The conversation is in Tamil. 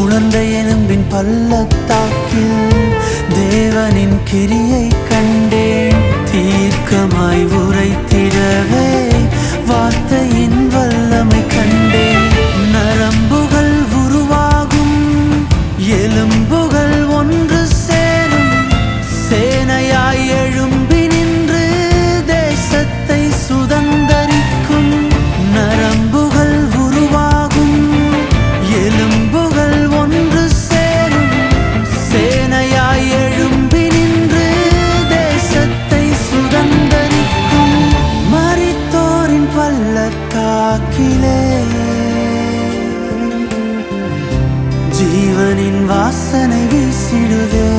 உணர்ந்த எலும்பின் பள்ளத்தாக்கில் தேவனின் கிரியை கண்டேன். தீர்க்கமாய் உரைத்திடவே வார்த்தையின் வல்லமை கண்டேன். நரம்புகள் உருவாகும், எலும்புகள் ஒன்று சேரும், சேனையாய் எழும்பி நின்று தேசத்தை சுதந்தரிக்கும். நரம்புகள் உருவாகும், எலும்புகள் ஒன்று சேரும், சேனையாய் எழும்பி நின்று தேசத்தை சுதந்தரிக்கும். மரித்தோரின் பள்ளத்தாக்கிலே ஜீவனின் வாசனை வீசிடுதே.